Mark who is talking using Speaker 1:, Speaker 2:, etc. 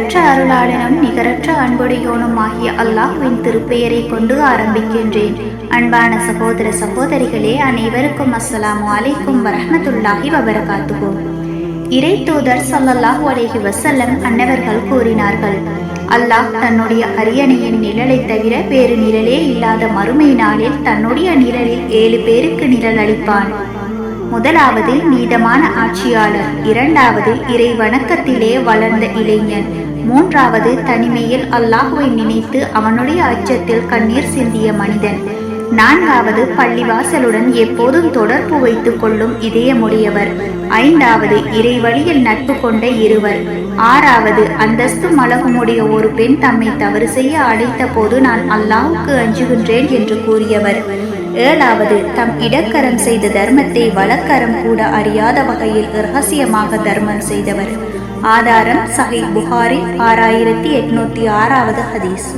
Speaker 1: அளவற்ற அருளாளனும் நிகரற்ற அன்புடையோனும் ஆகிய அல்லாஹ்வின் திருப்பெயரை கொண்டு ஆரம்பிக்கின்றேன். அன்பான சகோதர சகோதரிகளே, அனைவருக்கும் அஸ்ஸலாமு அலைக்கும் வரஹ்மத்துல்லாஹி வபரகாத்துஹு. இறை தூதர் ஸல்லல்லாஹு அலைஹி வஸல்லம் அன்னவர்கள் கூறினார்கள், அல்லாஹ் தன்னுடைய அரியணையின் நிழலை தவிர வேறு நிழலே இல்லாத மறுமை நாளில் தன்னுடைய நிழலில் 7 பேருக்கு நிழல் அளிப்பான். முதலாவது நீதமான ஆட்சியாளர், இரண்டாவது இறை வணக்கத்திலே வளர்ந்த இளைஞன், மூன்றாவது தனிமையில் அல்லாஹ்வை நினைத்து அவனுடைய அச்சத்தில் கண்ணீர் சிந்திய மனிதன், நான்காவது பள்ளிவாசலுடன் எப்போதும் தொடர்பு வைத்துக் கொள்ளும் இதயமுடையவர், ஐந்தாவது இறை வழியில் நட்பு கொண்ட இருவர், ஆறாவது அந்தஸ்தும் அழகுமுடைய ஒரு பெண் தம்மை தவறு செய்ய அழைத்த போது நான் அல்லாஹ்வுக்கு அஞ்சுகின்றேன் என்று கூறியவர், ஏழாவது தம் இடக்கரம் செய்த தர்மத்தை வலக்கரம் கூட அறியாத வகையில் இரகசியமாக தர்மம் செய்தவர். ஆதாரம் சஹீஹ் புகாரி 6806வது ஹதீஸ்.